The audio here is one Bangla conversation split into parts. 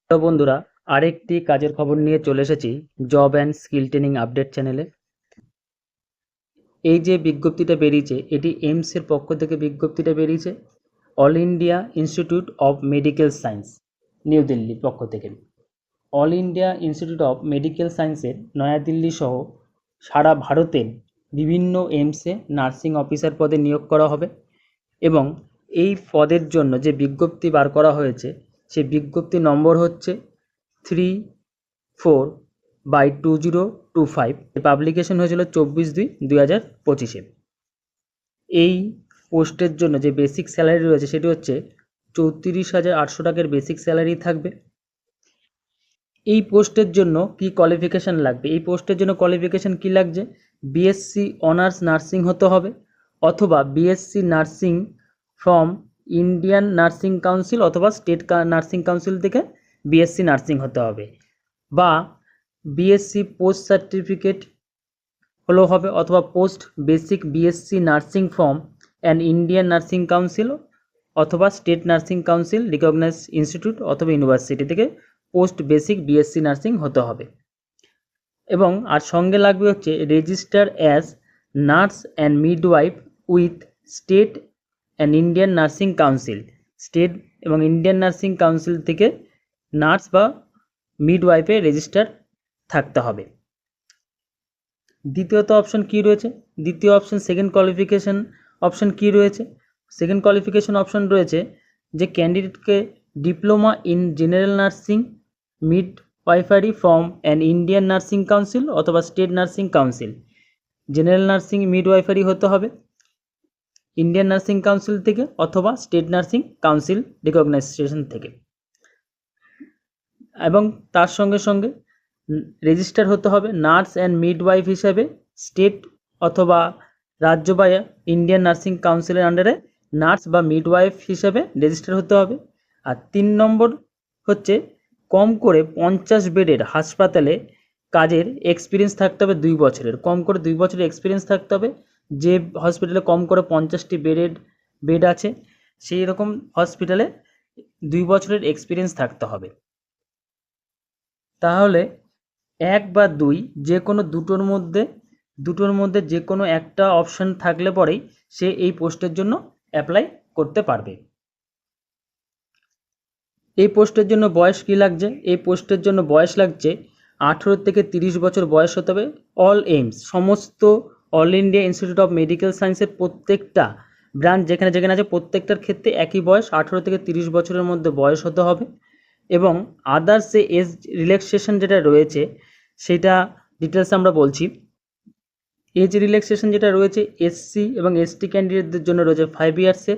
তো বন্ধুরা, আরেকটি কাজের খবর নিয়ে চলে এসেছি job and skill training update চ্যানেলে। এই যে বিজ্ঞপ্তিটা বেরিয়েছে, এটি এইমসের পক্ষ থেকে বিজ্ঞপ্তিটা বেরিয়েছে। All India institute of medical science, new দিল্লির পক্ষ থেকে। All India institute of medical সায়েন্সের নয়াদিল্লি সহ সারা ভারতের বিভিন্ন এইমসে নার্সিং অফিসার পদে নিয়োগ করা হবে। এবং এই পদের জন্য যে বিজ্ঞপ্তি বার করা হয়েছে, সেই বিজ্ঞপ্তি নম্বর হচ্ছে 34/2025। পাবলিকেশন হয়েছিল 24/2/2025। এই পোস্টের জন্য যে বেসিক স্যালারি রয়েছে সেটি হচ্ছে 34,800 টাকার বেসিক স্যালারি থাকবে। এই পোস্টের জন্য কি কোয়ালিফিকেশান লাগবে? এই পোস্টের জন্য কোয়ালিফিকেশান কি লাগছে? বিএসসি অনার্স নার্সিং হতে হবে, অথবা BSc nursing from Indian nursing council অথবা স্টেট নার্সিং কাউন্সিল থেকে বিএসসি নার্সিং হতে হবে, বা বিএসসি পোস্ট সার্টিফিকেট হলেও হবে, অথবা post basic BSc nursing from an Indian nursing council অথবা state nursing council recognised institute অথবা ইউনিভার্সিটি থেকে পোস্ট বেসিক বিএসসি নার্সিং হতে হবে। এবং আর সঙ্গে লাগবে হচ্ছে register as nurse and midwife with state and Indian nursing council. State এবং ইন্ডিয়ান নার্সিং কাউন্সিল থেকে নার্স বা মিডওয়াইফে রেজিস্টার থাকতে হবে। দ্বিতীয়ত অপশন কী রয়েছে? দ্বিতীয় অপশন সেকেন্ড কোয়ালিফিকেশান অপশন কী রয়েছে? সেকেন্ড কোয়ালিফিকেশান অপশন রয়েছে যে ক্যান্ডিডেটকে diploma in general nursing midwifery from an Indian nursing council অথবা state nursing council. General nursing midwifery হতে হবে ইন্ডিয়ান নার্সিং কাউন্সিল থেকে অথবা স্টেট নার্সিং কাউন্সিল রিকগনাইজেশন থেকে। এবং তার সঙ্গে সঙ্গে রেজিস্টার হতে হবে নার্স অ্যান্ড মিডওয়াইফ হিসাবে স্টেট অথবা রাজ্য বা ইন্ডিয়ান নার্সিং কাউন্সিলের আন্ডারে নার্স বা মিডওয়াইফ হিসাবে রেজিস্টার হতে হবে। আর 3 নম্বর হচ্ছে কম করে 50 বেডের হাসপাতালে কাজের এক্সপিরিয়েন্স থাকতে হবে 2 বছরের। কম করে 2 বছরের এক্সপিরিয়েন্স থাকতে হবে। যে হসপিটালে কম করে 50টি বেড আছে, সেই রকম হসপিটালে 2 বছরের এক্সপিরিয়েন্স থাকতে হবে। তাহলে 1 বা 2 যে কোনো দুটোর মধ্যে যে কোনো একটা অপশান থাকলে পরেই সে এই পোস্টের জন্য অ্যাপ্লাই করতে পারবে। এই পোস্টের জন্য বয়স কী লাগছে? এই পোস্টের জন্য বয়স লাগছে 18 থেকে 30 বছর বয়স হতে হবে। অল এইমস, সমস্ত all India institute of medical সায়েন্সের প্রত্যেকটা ব্রাঞ্চ যেখানে যেখানে আছে প্রত্যেকটার ক্ষেত্রে একই বয়স 18 থেকে 30 বছরের মধ্যে বয়স হতে হবে। এবং আদার্স এজ রিল্যাক্সেশন যেটা রয়েছে সেটা ডিটেলস আমরা বলছি। এজ রিল্যাক্সেশন যেটা রয়েছে এসসি এবং এসটি ক্যান্ডিডেটদের জন্য রয়েছে 5 ইয়ার্সের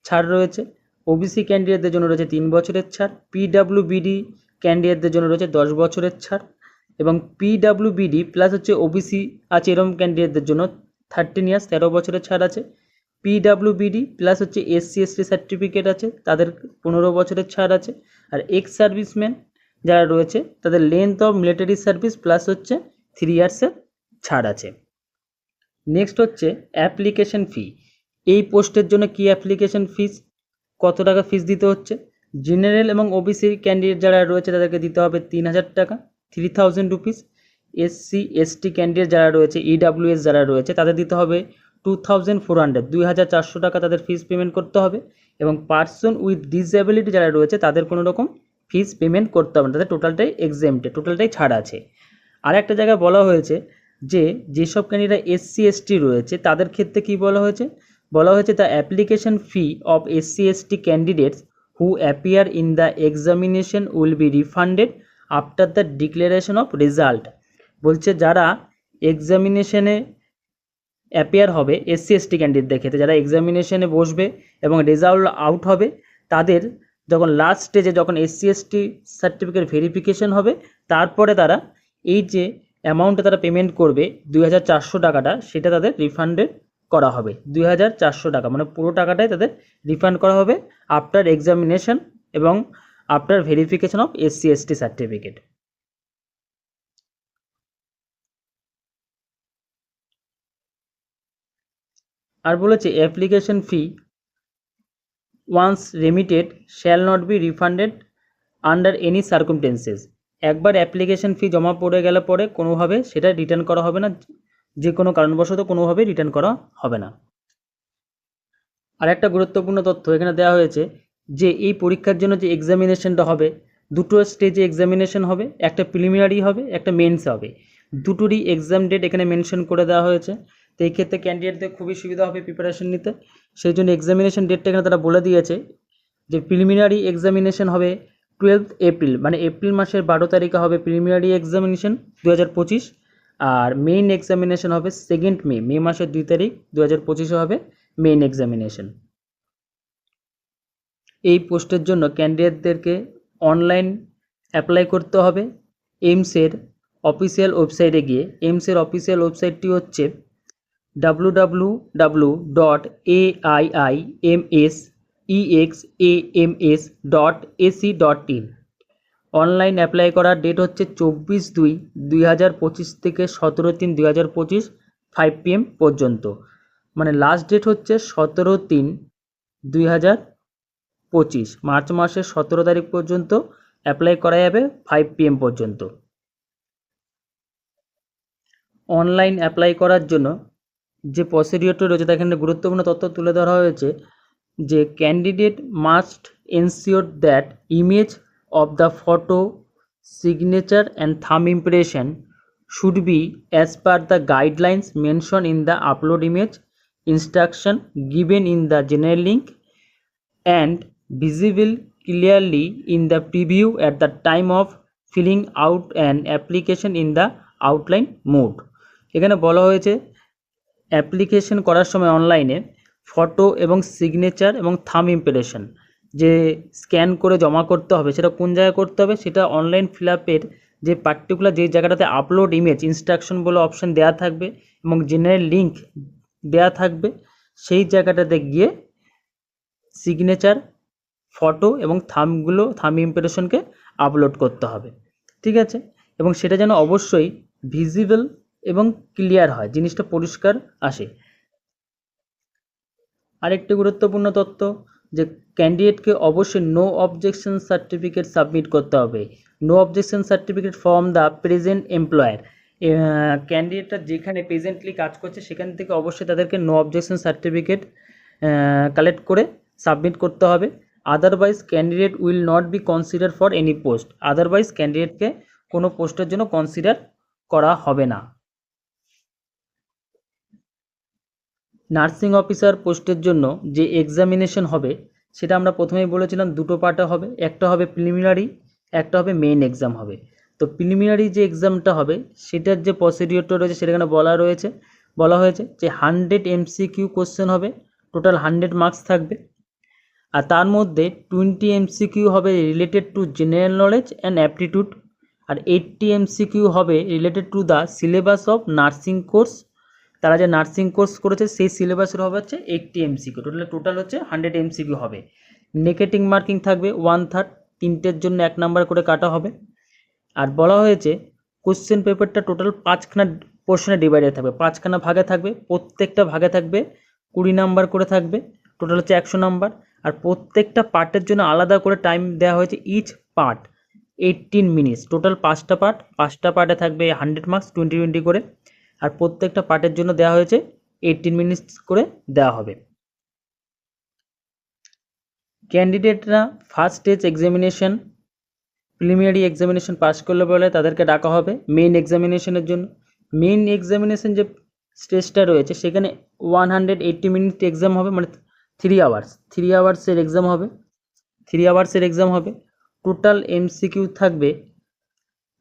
ছাড় রয়েছে। ওবিসি ক্যান্ডিডেটদের জন্য রয়েছে 3 বছরের ছাড়। পিডাব্লিউবিডি ক্যান্ডিডেটদের জন্য রয়েছে 10 বছরের ছাড়। এবং পিডাব্লিউবিডি প্লাস হচ্ছে ওবিসি আছে এরকম ক্যান্ডিডেটদের জন্য 13 ইয়ার্স 13 বছরের ছাড় আছে। পিডাব্লিউবিডি প্লাস হচ্ছে এসসি এসটি সার্টিফিকেট আছে তাদের 15 বছরের ছাড় আছে। আর এক্স সার্ভিসম্যান যারা রয়েছে তাদের length of military service plus হচ্ছে 3 ইয়ার্সের ছাড় আছে। নেক্সট হচ্ছে অ্যাপ্লিকেশন ফি। এই পোস্টের জন্য কি অ্যাপ্লিকেশন ফিস, কত টাকা ফিস দিতে হচ্ছে? জেনারেল এবং ওবিসি ক্যান্ডিডেট যারা রয়েছে তাদেরকে দিতে হবে 3,000 টাকা, 3,000 রুপিস। এসসি এসটি ক্যান্ডিডেট যারা রয়েছে ইডাব্লিউএস যারা রয়েছে তাদের দিতে হবে 2,400, 2,400 টাকা তাদের ফিস পেমেন্ট করতে হবে। এবং পার্সন উইথ ডিসএবিলিটি যারা রয়েছে তাদের কোনো রকম ফিস পেমেন্ট করতে হবে না, তাদের টোটালটাই এক্সেম্পটেড, টোটালটাই ছাড় আছে। আর একটা জায়গায় বলা হয়েছে যে যেসব ক্যান্ডিডেট এসসি এসটি রয়েছে তাদের ক্ষেত্রে কি বলা হয়েছে? বলা হয়েছে the application fee of SC ST candidates who appear in the examination will be refunded after the declaration of result. বলছে যারা এক্সামিনেশনে অ্যাপিয়ার হবে এসসি এসটি ক্যান্ডিডেটদের ক্ষেত্রে, যারা এক্সামিনেশনে বসবে এবং রেজাল্ট আউট হবে, তাদের যখন লাস্ট স্টেজে যখন এসসি এসটি সার্টিফিকেট ভেরিফিকেশন হবে তারপরে তারা এই যে অ্যামাউন্টটা তারা পেমেন্ট করবে 2,400 টাকাটা, সেটা তাদের রিফান্ডেড করা হবে। 2,400 টাকা মানে পুরো টাকাটাই তাদের রিফান্ড করা হবে আফটার এক্সামিনেশন এবং after verification of SC ST certificate. আর বলেছে application fee once remitted shall not be refunded under any circumstances. একবার অ্যাপ্লিকেশন ফি জমা পড়ে গেলে পরে কোনোভাবে সেটা রিটার্ন করা হবে না, যে কোনো কারণবশত কোনোভাবেই রিটার্ন করা হবে না। আর একটা গুরুত্বপূর্ণ তথ্য এখানে দেওয়া হয়েছে যে এই পরীক্ষার জন্য যে এক্সামিনেশনটা হবে, দুটো স্টেজে এক্সামিনেশন হবে, একটা প্রিলিমিনারি হবে, একটা মেন্স হবে। দুটোরই এক্সাম ডেট এখানে মেনশন করে দেওয়া হয়েছে। তো এই ক্ষেত্রে ক্যান্ডিডেটদের খুবই সুবিধা হবে প্রিপারেশন নিতে। সেই জন্য এক্সামিনেশন ডেটটা এখানে তারা বলে দিয়েছে যে প্রিলিমিনারি এক্সামিনেশন হবে 12 এপ্রিল, মানে এপ্রিল মাসের 12 তারিখে হবে প্রিলিমিনারি এক্সামিনেশন 2025। আর মেইন এক্সামিনেশন হবে 2 মে, মে মাসের 2 তারিখ 2025 হবে মেইন এক্সামিনেশন। এই পোস্টের জন্য ক্যান্ডিডেটদেরকে অনলাইন অ্যাপ্লাই করতে হবে এইমসের অফিসিয়াল ওয়েবসাইটে গিয়ে। এইমসের অফিসিয়াল ওয়েবসাইটটি হচ্ছে www.aiimsexams.ac.in। অনলাইন অ্যাপ্লাই করার ডেট হচ্ছে 24/2/2025 থেকে 17/3/2025 5 PM পর্যন্ত, মানে লাস্ট ডেট হচ্ছে 17/3/2025, মার্চ মাসের 17 তারিখ পর্যন্ত অ্যাপ্লাই করা যাবে 5 PM পর্যন্ত। অনলাইন অ্যাপ্লাই করার জন্য যে প্রসিডিওরটা রয়েছে তার এখানে গুরুত্বপূর্ণ তথ্য তুলে ধরা হয়েছে যে candidate must ensure that image of the photo, signature and thumb impression should be as per the guidelines mention in the upload image instruction given in the general link and visible clearly in the preview at the time of filling out an application in the outline mode। এখানে বলা হয়েছে অ্যাপ্লিকেশন করার সময় অনলাইনে ফটো এবং সিগনেচার এবং থাম্ব ইমপ্রেশন যে স্ক্যান করে জমা করতে হবে, সেটা কোন জায়গায় করতে হবে, সেটা অনলাইন ফিল আপের যে পার্টিকুলার যে জায়গাটাতে আপলোড ইমেজ ইনস্ট্রাকশন বলে অপশান দেওয়া থাকবে এবং জেনারেল লিঙ্ক দেওয়া থাকবে, সেই জায়গাটাতে গিয়ে সিগনেচার, ফটো এবং থাম্ব ইমপ্রেশনকে আপলোড করতে হবে, ঠিক আছে। এবং সেটা যেন অবশ্যই ভিজিবল এবং ক্লিয়ার হয়, জিনিসটা পরিষ্কার আসে। আরেকটি গুরুত্বপূর্ণ তথ্য যে ক্যান্ডিডেটকে অবশ্যই নো অবজেকশন সার্টিফিকেট সাবমিট করতে হবে। No objection certificate from the present employer. ক্যান্ডিডেটরা যেখানে প্রেজেন্টলি কাজ করছে সেখান থেকে অবশ্যই তাদেরকে নো অবজেকশন সার্টিফিকেট কালেক্ট করে সাবমিট করতে হবে। Otherwise candidate will not be consider for any post. Otherwise ক্যান্ডিডেটকে কোনো পোস্টের জন্য কনসিডার করা হবে না। নার্সিং অফিসার পোস্টের জন্য যে এক্সামিনেশন হবে সেটা আমরা প্রথমেই বলেছিলাম দুটো পার্টে হবে, একটা হবে প্রিলিমিনারি, একটা হবে মেইন এক্সাম হবে। তো প্রিলিমিনারি যে এক্সামটা হবে সেটার যে প্রসিডিওরটা রয়েছে সেটা এখানে বলা হয়েছে যে 100 MCQ কোশ্চেন হবে, টোটাল 100 মার্কস থাকবে। আর তার মধ্যে 20 MCQ হবে related to general knowledge and aptitude, আর 80 MCQ হবে related to the syllabus of nursing course. তারা যে নার্সিং কোর্স করেছে সেই সিলেবাসের হবে হচ্ছে 80 MCQ, টোটাল হচ্ছে 100 MCQ হবে। নেগেটিভ মার্কিং থাকবে 1/3, তিনটের জন্য 1 নাম্বার করে কাটা হবে। আর বলা হয়েছে কোশ্চেন পেপারটা টোটাল 5খানা পোর্শনে ডিভাইডেড থাকবে, 5খানা ভাগে থাকবে, প্রত্যেকটা ভাগে থাকবে 20 নাম্বার করে থাকবে, টোটাল হচ্ছে 100 নাম্বার। আর প্রত্যেকটা পার্টের জন্য আলাদা করে টাইম দেওয়া হয়েছে, ইচ পার্ট 18 মিনিটস। টোটাল 5টা পার্টে থাকবে 100 মার্কস 20 করে, আর প্রত্যেকটা পার্টের জন্য দেওয়া হয়েছে 18 মিনিটস করে দেওয়া হবে। ক্যান্ডিডেটরা first stage examination preliminary examination pass করলে বলে তাদেরকে ডাকা হবে মেইন এক্সামিনেশনের জন্য। মেইন এক্সামিনেশন যে স্টেজটা রয়েছে সেখানে 180 মিনিট এক্সাম হবে, মানে 3 আওয়ার্সের এক্সাম হবে। টোটাল এমসিকিউ থাকবে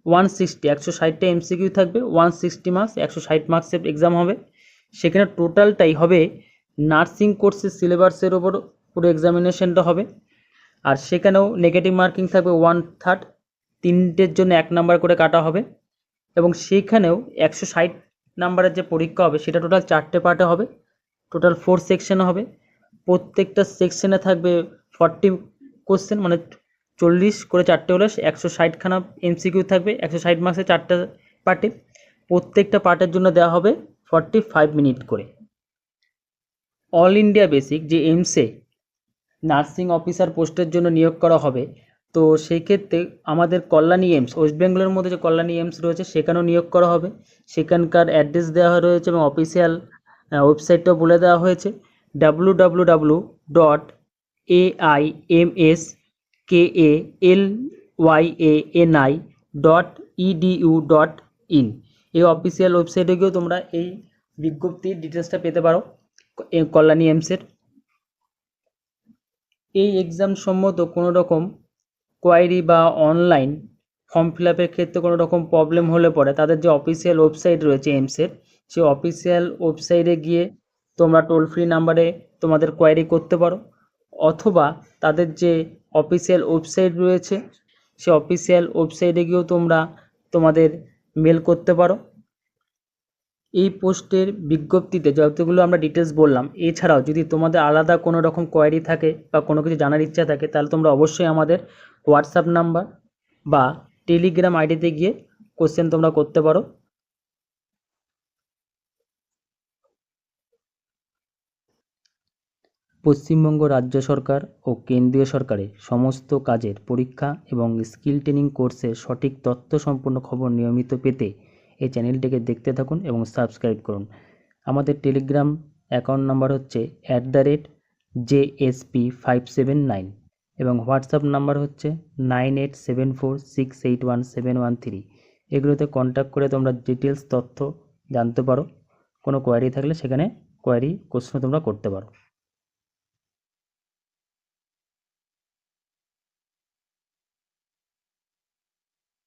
160টা এমসিকিউ থাকবে, 160 মার্কস, 160 মার্কসের এক্সাম হবে। সেখানে টোটালটাই হবে নার্সিং কোর্সের সিলেবাসের ওপর পুরো এক্সামিনেশনটা হবে। আর সেখানেও নেগেটিভ মার্কিং থাকবে 1/3, তিনটের জন্য 1 নাম্বার করে কাটা হবে। এবং সেইখানেও 160 নাম্বারের যে পরীক্ষা হবে সেটা টোটাল 4টে পার্টে হবে, টোটাল 4 সেকশনে হবে। প্রত্যেকটা সেকশনে থাকবে 40 কোশ্চেন, মানে 40 করে 4টে হলে 160খানা এমসিকিউ থাকবে 160 মার্কসে 4টে পার্টে। প্রত্যেকটা পার্টের জন্য দেওয়া হবে 45 মিনিট করে। অল ইন্ডিয়া বেসিক যে এইমসে নার্সিং অফিসার পোস্টের জন্য নিয়োগ করা হবে তো সেই ক্ষেত্রে আমাদের কল্যাণী এইমস, ওয়েস্ট বেঙ্গলের মধ্যে যে কল্যাণী এইমস রয়েছে সেখানেও নিয়োগ করা হবে। সেখানকার অ্যাড্রেস দেওয়া রয়েছে এবং অফিসিয়াল ওয়েবসাইটটাও বলে দেওয়া হয়েছে www.aimskalyanI.edu.in। এই অফিসিয়াল ওয়েবসাইটে গিয়েও তোমরা এই বিজ্ঞপ্তির ডিটেলসটা পেতে পারো কল্যাণী এইমসের। এই এক্সাম সম্মত কোনো রকম কোয়ারি বা অনলাইন ফর্ম ফিল আপের ক্ষেত্রে কোনো রকম প্রবলেম হলে পরে তাদের যে অফিসিয়াল ওয়েবসাইট রয়েছে এইমসের, সেই অফিসিয়াল ওয়েবসাইটে গিয়ে তোমরা টোল ফ্রি নাম্বারে তোমাদের কোয়ারি করতে পারো, অথবা তাদের যে অফিসিয়াল ওয়েবসাইট রয়েছে সেই অফিসিয়াল ওয়েবসাইটে গিয়েও তোমরা তোমাদের মেল করতে পারো। এই পোস্টের বিজ্ঞপ্তিতে যতগুলো আমরা ডিটেলস বললাম, এছাড়াও যদি তোমাদের আলাদা কোনো রকম কোয়ারি থাকে বা কোনো কিছু জানার ইচ্ছা থাকে তাহলে তোমরা অবশ্যই আমাদের হোয়াটসঅ্যাপ নাম্বার বা টেলিগ্রাম আইডিতে গিয়ে কোশ্চেন তোমরা করতে পারো। পশ্চিমবঙ্গ রাজ্য সরকার ও কেন্দ্রীয় সরকারের সমস্ত কাজের পরীক্ষা এবং স্কিল ট্রেনিং কোর্সের সঠিক তথ্য সম্পূর্ণ খবর নিয়মিত পেতে এই চ্যানেলটিকে দেখতে থাকুন এবং সাবস্ক্রাইব করুন। আমাদের টেলিগ্রাম অ্যাকাউন্ট নাম্বার হচ্ছে @JSP579 এবং হোয়াটসঅ্যাপ নাম্বার হচ্ছে 9874681713। এগুলোতে কন্ট্যাক্ট করে তোমরা ডিটেলস তথ্য জানতে পারো। কোনো কোয়ারি থাকলে সেখানে কোশ্চেন তোমরা করতে পারো।